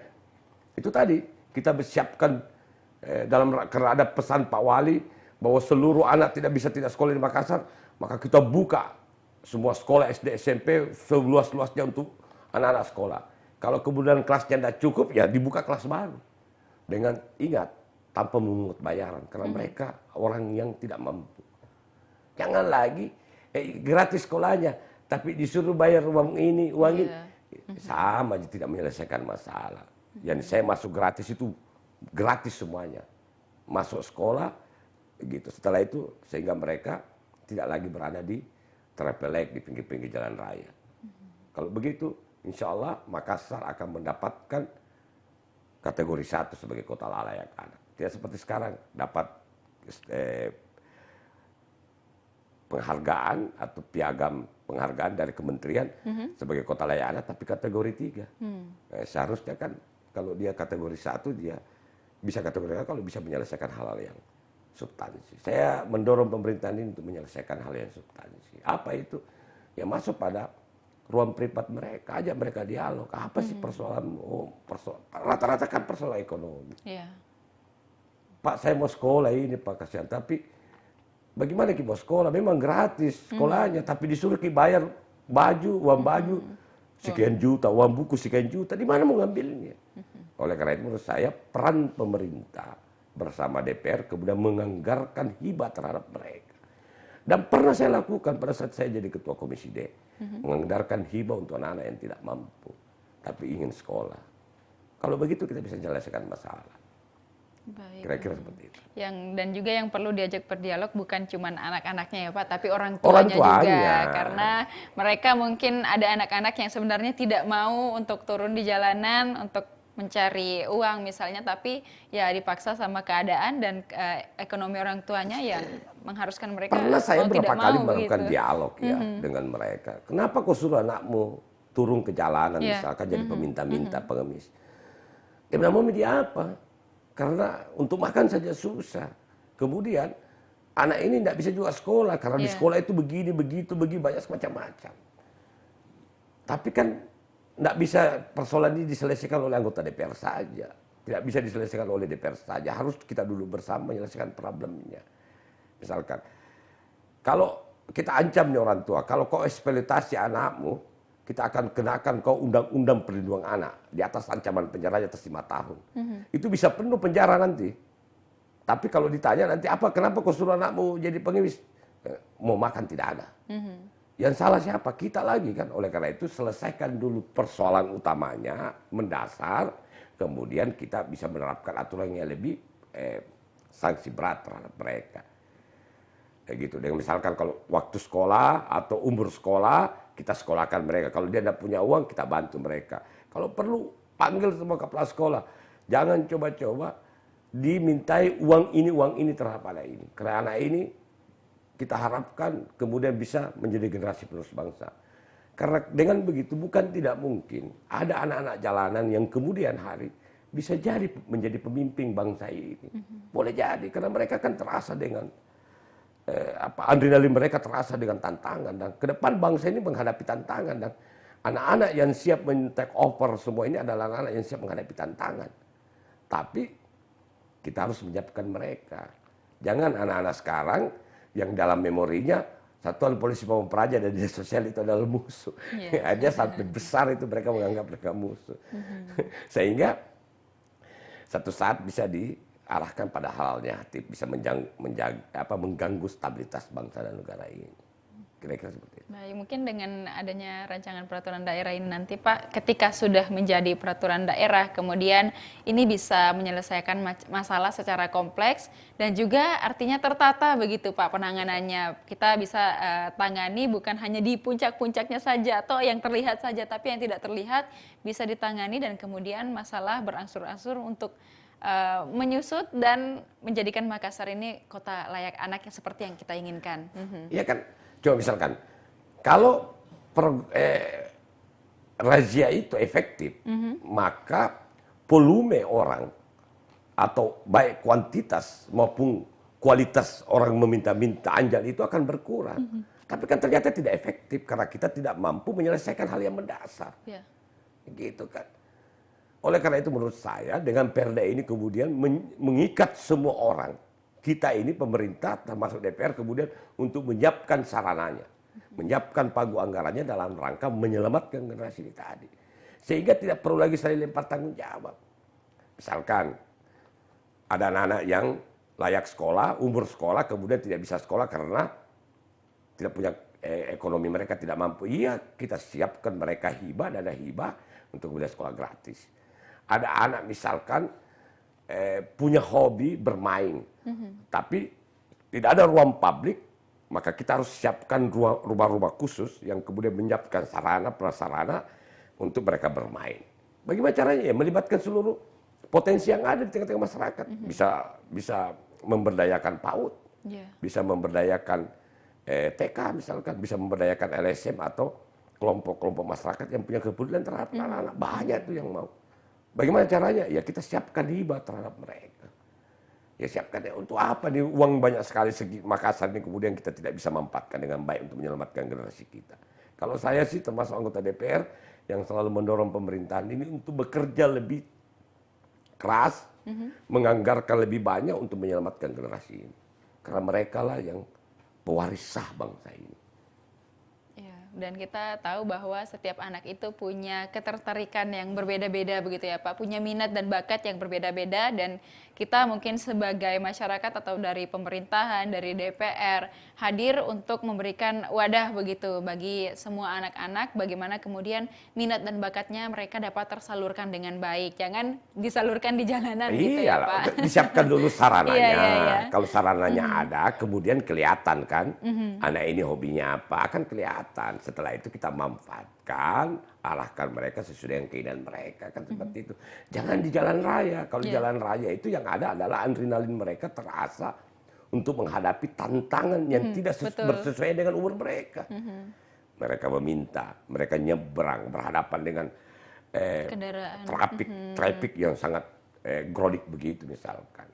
itu tadi, kita bersiapkan karena ada pesan Pak Wali, bahwa seluruh anak tidak sekolah di Makassar, maka kita buka semua sekolah SD, SMP, seluas-luasnya untuk anak-anak sekolah. Kalau kemudian kelasnya tidak cukup, ya dibuka kelas baru. Dengan ingat, tanpa memungut bayaran. Karena mereka orang yang tidak mampu. Jangan lagi gratis sekolahnya, tapi disuruh bayar uang ini, uang ini. Sama aja tidak menyelesaikan masalah. Yang saya masuk gratis itu, gratis semuanya. Masuk sekolah, gitu. Setelah itu, sehingga mereka tidak lagi berada di terepelek di pinggir-pinggir jalan raya. Kalau begitu, insya Allah Makassar akan mendapatkan kategori 1 sebagai kota layak anak. Tidak seperti sekarang dapat penghargaan atau piagam penghargaan dari kementerian sebagai kota layak anak, tapi kategori 3. Seharusnya kan kalau dia kategori 1 dia bisa kategori 2 kalau bisa menyelesaikan hal-hal yang substansi. Saya mendorong pemerintahan ini untuk menyelesaikan hal yang substansi. Apa itu? Ya masuk pada ruang privat mereka, ajak mereka dialog. Apa sih persoalanmu? Oh, rata-rata kan persoalan ekonomi. Yeah. Pak, saya mau sekolah ini Pak, kasihan. Tapi bagaimana kita mau sekolah? Memang gratis sekolahnya, tapi disuruh kita bayar baju, uang baju sekian juta, uang buku sekian juta. Di mana mau ngambilnya? Oleh karena itu menurut saya peran pemerintah bersama DPR kemudian menganggarkan hibah terhadap mereka. Dan pernah saya lakukan pada saat saya jadi ketua komisi D, menganggarkan hibah untuk anak-anak yang tidak mampu, tapi ingin sekolah. Kalau begitu kita bisa menyelesaikan masalah. Baik. Kira-kira seperti itu. Dan juga yang perlu diajak berdialog bukan cuma anak-anaknya ya Pak, tapi orang tuanya juga. Karena mereka mungkin ada anak-anak yang sebenarnya tidak mau untuk turun di jalanan, untuk mencari uang misalnya, tapi ya dipaksa sama keadaan dan ekonomi orang tuanya yang mengharuskan mereka. Pernah saya mau berapa tidak kali mau, melakukan gitu. dialog ya dengan mereka. Kenapa kau suruh anakmu turun ke jalanan misalkan jadi peminta-minta, pengemis? Dia bilang, mau media apa? Karena untuk makan saja susah. Kemudian anak ini tidak bisa juga sekolah karena di sekolah itu begini, begitu, banyak macam-macam. Tapi kan tidak bisa persoalan ini diselesaikan oleh anggota DPR saja. Tidak bisa diselesaikan oleh DPR saja. Harus kita dulu bersama menyelesaikan problemnya. Misalkan, kalau kita ancam nih orang tua, kalau kau eksploitasi anakmu, kita akan kenakan kau undang-undang perlindungan anak di atas ancaman penjara atas 5 tahun. Itu bisa penuh penjara nanti. Tapi kalau ditanya nanti kenapa kau suruh anakmu jadi pengemis? Mau makan tidak ada. Yang salah siapa? Kita lagi kan. Oleh karena itu selesaikan dulu persoalan utamanya, mendasar, kemudian kita bisa menerapkan aturan yang lebih sanksi berat terhadap mereka. Kayak gitu. Dengan misalkan kalau waktu sekolah atau umur sekolah, kita sekolahkan mereka. Kalau dia tidak punya uang, kita bantu mereka. Kalau perlu, panggil semua kepala sekolah. Jangan coba-coba dimintai uang ini terhadap anak ini. Karena anak ini kita harapkan kemudian bisa menjadi generasi penerus bangsa. Karena dengan begitu bukan tidak mungkin ada anak-anak jalanan yang kemudian hari bisa jadi menjadi pemimpin bangsa ini. Boleh jadi, karena mereka kan terasa dengan adrenalin mereka terasa dengan tantangan, dan ke depan bangsa ini menghadapi tantangan, dan anak-anak yang siap men-take over semua ini adalah anak-anak yang siap menghadapi tantangan. Tapi kita harus menyiapkan mereka. Jangan anak-anak sekarang yang dalam memorinya Satuan Polisi Pamung Praja dan Dinas Sosial itu adalah musuh. Aja sampai besar itu mereka menganggap mereka musuh. Sehingga satu saat bisa diarahkan pada hal negatif, bisa mengganggu stabilitas bangsa dan negara ini. Kira-kira seperti itu. Baik, mungkin dengan adanya rancangan peraturan daerah ini nanti Pak, ketika sudah menjadi peraturan daerah, kemudian ini bisa menyelesaikan masalah secara kompleks dan juga artinya tertata begitu Pak penanganannya. Kita bisa tangani bukan hanya di puncak-puncaknya saja atau yang terlihat saja, tapi yang tidak terlihat bisa ditangani dan kemudian masalah berangsur-angsur untuk menyusut dan menjadikan Makassar ini kota layak anak yang seperti yang kita inginkan. Iya kan? Coba misalkan, kalau razia itu efektif, maka volume orang atau baik kuantitas maupun kualitas orang meminta-minta anjal itu akan berkurang. Tapi kan ternyata tidak efektif karena kita tidak mampu menyelesaikan hal yang mendasar. Gitu kan. Oleh karena itu menurut saya dengan Perda ini kemudian mengikat semua orang. Kita ini pemerintah termasuk DPR kemudian untuk menyiapkan sarananya, menyiapkan pagu anggarannya dalam rangka menyelamatkan generasi ini tadi. Sehingga tidak perlu lagi saling lempar tanggung jawab. Misalkan ada anak-anak yang layak sekolah, umur sekolah, kemudian tidak bisa sekolah karena tidak punya ekonomi, mereka tidak mampu. Iya, kita siapkan mereka hibah, dana hibah untuk kemudian sekolah gratis. Ada anak misalkan punya hobi bermain, tapi tidak ada ruang publik, maka kita harus siapkan rumah-rumah khusus yang kemudian menyiapkan sarana prasarana untuk mereka bermain. Bagaimana caranya? Ya, melibatkan seluruh potensi yang ada di tengah-tengah masyarakat. Bisa memberdayakan PAUD, bisa memberdayakan TK misalkan, bisa memberdayakan LSM atau kelompok-kelompok masyarakat yang punya kepedulian terhadap anak-anak. Banyak tuh yang mau. Bagaimana caranya? Ya kita siapkan hibah terhadap mereka. Ya siapkan ya, untuk apa nih uang banyak sekali segi Makassar ini kemudian kita tidak bisa manfaatkan dengan baik untuk menyelamatkan generasi kita. Kalau saya sih termasuk anggota DPR yang selalu mendorong pemerintahan ini untuk bekerja lebih keras, menganggarkan lebih banyak untuk menyelamatkan generasi ini. Karena mereka lah yang pewaris sah bangsa ini. Ya, dan kita tahu bahwa setiap anak itu punya ketertarikan yang berbeda-beda begitu ya Pak, punya minat dan bakat yang berbeda-beda, dan kita mungkin sebagai masyarakat atau dari pemerintahan, dari DPR hadir untuk memberikan wadah begitu bagi semua anak-anak, bagaimana kemudian minat dan bakatnya mereka dapat tersalurkan dengan baik, jangan disalurkan di jalanan gitu ya Pak. Disiapkan dulu sarananya. Iya. Kalau sarananya ada, kemudian kelihatan kan, anak ini hobinya apa, akan kelihatan. Setelah itu kita manfaatkan, arahkan mereka sesuai dengan keinginan mereka, kan seperti itu. Jangan di jalan raya. Kalau di jalan raya itu yang ada adalah adrenalin mereka terasa untuk menghadapi tantangan yang tidak bersesuaian dengan umur mereka. Mereka meminta, mereka nyebrang, berhadapan dengan traffic yang sangat grodik begitu misalkan.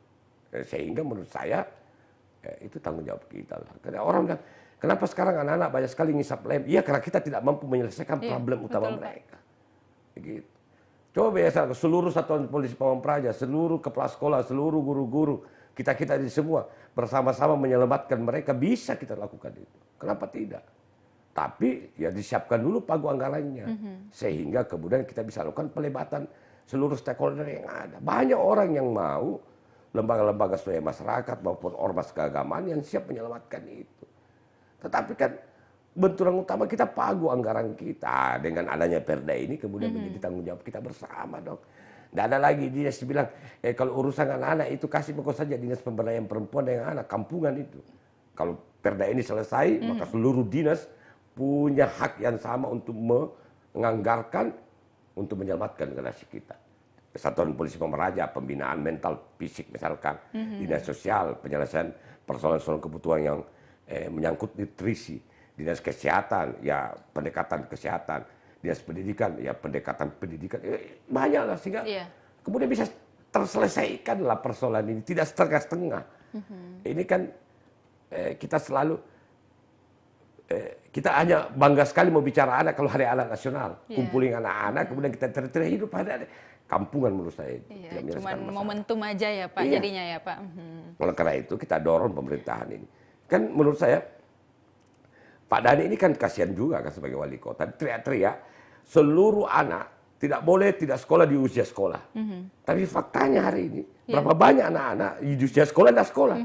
Sehingga menurut saya itu tanggung jawab kita lah. Karena orang bilang, kenapa sekarang anak-anak banyak sekali ngisap lem? Iya, karena kita tidak mampu menyelesaikan problem utama mereka. Begitu. Coba biasa seluruh satuan polisi pamong praja, seluruh kepala sekolah, seluruh guru-guru, kita di semua bersama-sama menyelamatkan mereka, bisa kita lakukan itu. Kenapa tidak? Tapi ya disiapkan dulu pagu anggarannya, sehingga kemudian kita bisa lakukan pelibatan seluruh stakeholder yang ada. Banyak orang yang mau, lembaga-lembaga swadaya masyarakat maupun ormas keagamaan yang siap menyelamatkan itu. Tetapi kan benturan utama kita pagu anggaran kita. Dengan adanya perda ini kemudian menjadi tanggung jawab kita bersama dong. Tidak ada lagi dia bilang, kalau urusan anak-anak itu kasih pokok saja dinas pemberdayaan perempuan dan anak, kampungan itu. Kalau perda ini selesai, maka seluruh dinas punya hak yang sama untuk menganggarkan untuk menyelamatkan generasi kita. Kesatuan Polisi Pameraja, pembinaan mental, fisik misalkan, dinas sosial, penyelesaian persoalan-persoalan kebutuhan yang menyangkut nutrisi, dinas kesehatan, ya pendekatan kesehatan, dinas pendidikan, ya pendekatan pendidikan, banyak lah sehingga kemudian bisa terselesaikan lah persoalan ini, tidak setengah-setengah. Ini kan kita selalu kita hanya bangga sekali mau bicara anak kalau hari anak nasional, kumpulin anak-anak, kemudian kita teritori hidup ada kampungan menurut saya. Cuma momentum aja ya Pak, jadinya ya Pak. Oleh karena itu kita dorong pemerintahan ini. Kan menurut saya Pak Dhani ini kan kasihan juga kan sebagai wali kota, teriak-teriak seluruh anak tidak boleh tidak sekolah di usia sekolah. Tapi faktanya hari ini berapa banyak anak-anak di usia sekolah tidak sekolah.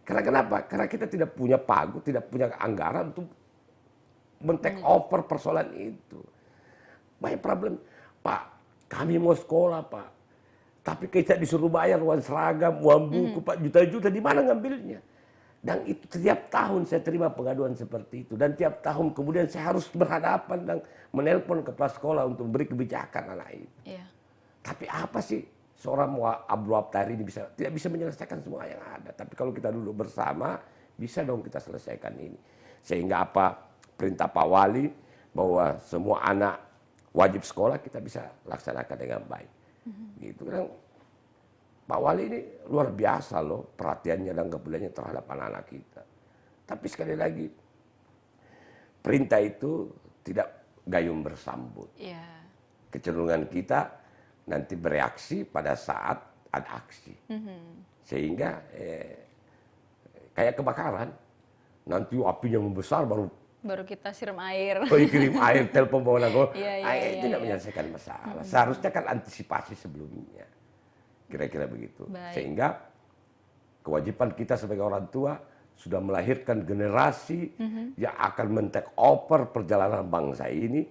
Karena kenapa? Karena kita tidak punya pagu, tidak punya anggaran untuk men-take over persoalan itu. Banyak problem. Pak, kami mau sekolah Pak. Tapi kita disuruh bayar uang seragam, uang buku, Pak, juta-juta, di mana ngambilnya? Dan itu setiap tahun saya terima pengaduan seperti itu. Dan tiap tahun kemudian saya harus berhadapan dan menelpon kepala sekolah untuk beri kebijakan anak itu. Tapi apa sih seorang Abdul Aptari ini tidak bisa menyelesaikan semua yang ada. Tapi kalau kita duduk bersama, bisa dong kita selesaikan ini. Sehingga apa perintah Pak Wali bahwa semua anak wajib sekolah kita bisa laksanakan dengan baik. Gitu kan. Pak Wali ini luar biasa loh perhatiannya dan kepeduliannya terhadap anak-anak kita. Tapi sekali lagi perintah itu tidak gayung bersambut. Kecenderungan kita nanti bereaksi pada saat ada aksi. Sehingga kayak kebakaran, nanti apinya membesar baru kita siram air. Kirim air, telepon bawa lagu. Itu tidak menyelesaikan masalah. Seharusnya kan antisipasi sebelumnya. Kira-kira begitu. Sehingga kewajiban kita sebagai orang tua sudah melahirkan generasi yang akan men-take over perjalanan bangsa ini.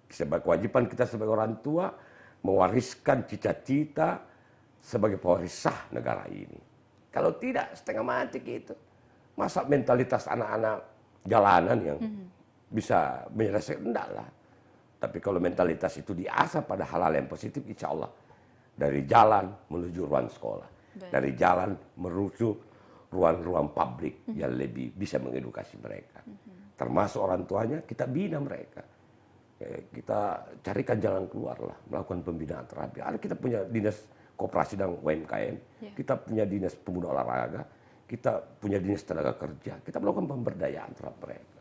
Sebagai kewajiban kita sebagai orang tua mewariskan cita-cita sebagai pewaris sah negara ini. Kalau tidak setengah mati gitu. Masa mentalitas anak-anak jalanan yang bisa menyelesaikan, enggak lah. Tapi kalau mentalitas itu diasah pada hal-hal yang positif, insya Allah dari jalan menuju ruang sekolah, dari jalan menuju ruang-ruang publik yang lebih bisa mengedukasi mereka. Termasuk orang tuanya, kita bina mereka. Kita carikan jalan keluar lah, melakukan pembinaan terapi. Ada kita punya dinas koperasi dan UMKM, kita punya dinas pemuda olahraga, kita punya dinas tenaga kerja, kita melakukan pemberdayaan terhadap mereka.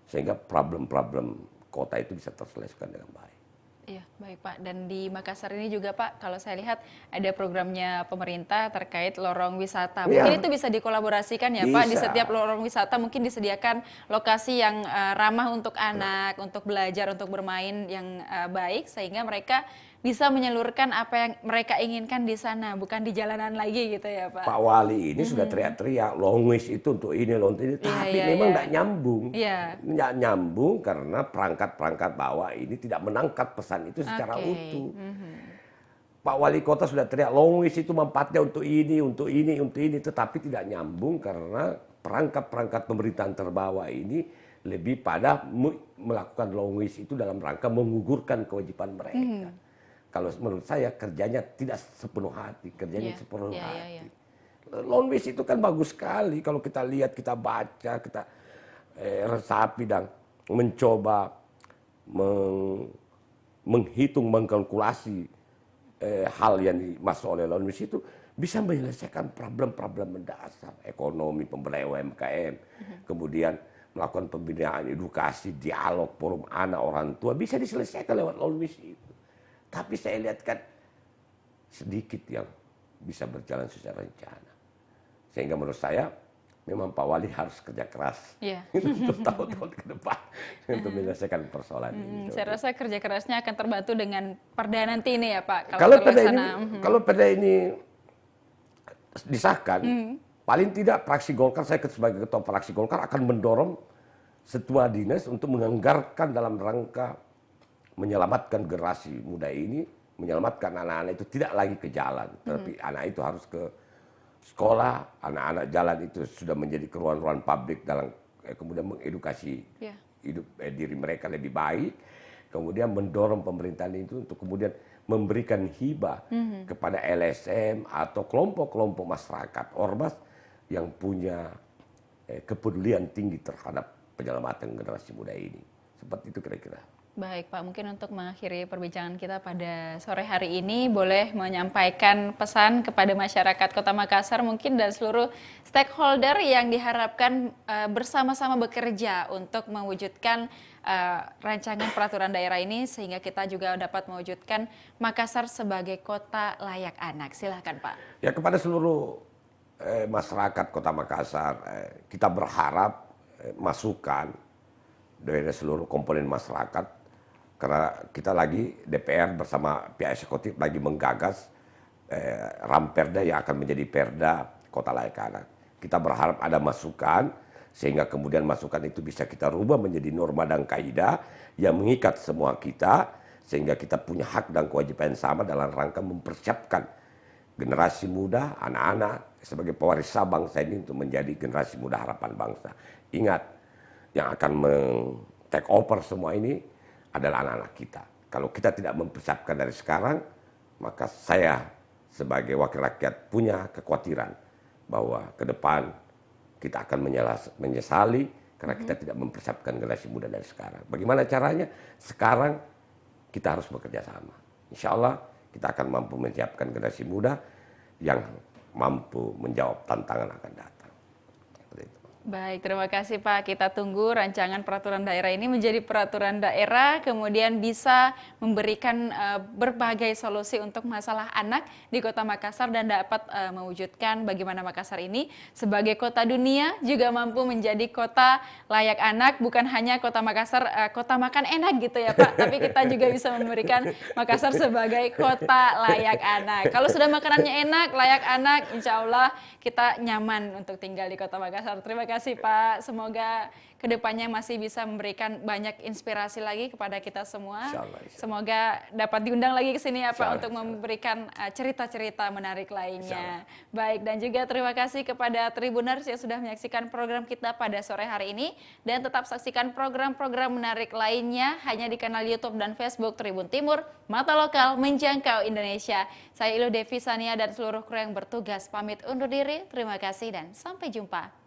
Sehingga problem-problem kota itu bisa terselesaikan dengan baik. Iya, baik Pak. Dan di Makassar ini juga Pak, kalau saya lihat ada programnya pemerintah terkait lorong wisata. Mungkin itu bisa dikolaborasikan ya Pak, di setiap lorong wisata mungkin disediakan lokasi yang ramah untuk anak, untuk belajar, untuk bermain yang baik, sehingga mereka bisa menyalurkan apa yang mereka inginkan di sana, bukan di jalanan lagi gitu ya Pak. Pak Wali ini sudah teriak-teriak, longis itu untuk ini, untuk ini, tapi memang tidak nyambung. Tidak nyambung karena perangkat-perangkat bawah ini tidak menangkap pesan itu secara utuh. Pak Wali Kota sudah teriak, longis itu manfaatnya untuk ini, untuk ini, untuk ini, tetapi tidak nyambung karena perangkat-perangkat pemerintahan terbawah ini lebih pada melakukan longis itu dalam rangka menggugurkan kewajiban mereka. Kalau menurut saya kerjanya tidak sepenuh hati, kerjanya sepenuh hati. Longis itu kan bagus sekali kalau kita lihat, kita baca, kita resapi dan mencoba menghitung, mengkalkulasi hal yang dimaksud oleh longis itu bisa menyelesaikan problem-problem mendasar, ekonomi, pemberdayaan UMKM, kemudian melakukan pembinaan edukasi, dialog, forum anak, orang tua, bisa diselesaikan lewat longis itu. Tapi saya lihat kan sedikit yang bisa berjalan secara rencana. Sehingga menurut saya memang Pak Wali harus kerja keras untuk tahun-tahun ke depan untuk menyelesaikan persoalan ini. Saya rasa kerja kerasnya akan terbantu dengan perda nanti ini ya Pak. Kalau perda ini disahkan, paling tidak fraksi Golkar, saya sebagai ketua fraksi Golkar akan mendorong setua dinas untuk menganggarkan dalam rangka menyelamatkan generasi muda ini, menyelamatkan anak-anak itu tidak lagi ke jalan, tapi anak itu harus ke sekolah, anak-anak jalan itu sudah menjadi ruang-ruang publik dalam kemudian mengedukasi hidup diri mereka lebih baik, kemudian mendorong pemerintahan itu untuk kemudian memberikan hibah kepada LSM atau kelompok-kelompok masyarakat ormas yang punya kepedulian tinggi terhadap penyelamatan generasi muda ini. Seperti itu kira-kira. Baik Pak, mungkin untuk mengakhiri perbincangan kita pada sore hari ini, boleh menyampaikan pesan kepada masyarakat Kota Makassar mungkin dan seluruh stakeholder yang diharapkan bersama-sama bekerja untuk mewujudkan rancangan peraturan daerah ini sehingga kita juga dapat mewujudkan Makassar sebagai kota layak anak. Silahkan Pak. Ya, kepada seluruh masyarakat Kota Makassar, kita berharap masukan dari seluruh komponen masyarakat. Karena kita lagi DPR bersama pihak eksekutif lagi menggagas ramperda yang akan menjadi perda kota layak anak. Kita berharap ada masukan sehingga kemudian masukan itu bisa kita rubah menjadi norma dan kaidah yang mengikat semua kita sehingga kita punya hak dan kewajiban yang sama dalam rangka mempersiapkan generasi muda, anak-anak sebagai pewaris bangsa ini untuk menjadi generasi muda harapan bangsa. Ingat, yang akan take over semua ini adalah anak-anak kita. Kalau kita tidak mempersiapkan dari sekarang, maka saya sebagai wakil rakyat punya kekhawatiran bahwa ke depan kita akan menyesali karena kita tidak mempersiapkan generasi muda dari sekarang. Bagaimana caranya? Sekarang kita harus bekerja sama. Insya Allah kita akan mampu menyiapkan generasi muda yang mampu menjawab tantangan akan datang. Baik, terima kasih Pak. Kita tunggu rancangan peraturan daerah ini menjadi peraturan daerah, kemudian bisa memberikan berbagai solusi untuk masalah anak di Kota Makassar dan dapat mewujudkan bagaimana Makassar ini sebagai kota dunia juga mampu menjadi kota layak anak, bukan hanya Kota Makassar, kota makan enak gitu ya Pak, tapi kita juga bisa memberikan Makassar sebagai kota layak anak. Kalau sudah makanannya enak, layak anak, insya Allah kita nyaman untuk tinggal di Kota Makassar. Terima kasih kasih Pak. Semoga kedepannya masih bisa memberikan banyak inspirasi lagi kepada kita semua. Insyaallah. Semoga dapat diundang lagi ke sini ya Pak Insyaallah, untuk insyaallah. memberikan cerita-cerita menarik lainnya. Insyaallah. Baik, dan juga terima kasih kepada Tribuners yang sudah menyaksikan program kita pada sore hari ini. Dan tetap saksikan program-program menarik lainnya hanya di kanal YouTube dan Facebook Tribun Timur, Mata Lokal Menjangkau Indonesia. Saya Ilu Devi Sania dan seluruh kru yang bertugas pamit undur diri. Terima kasih dan sampai jumpa.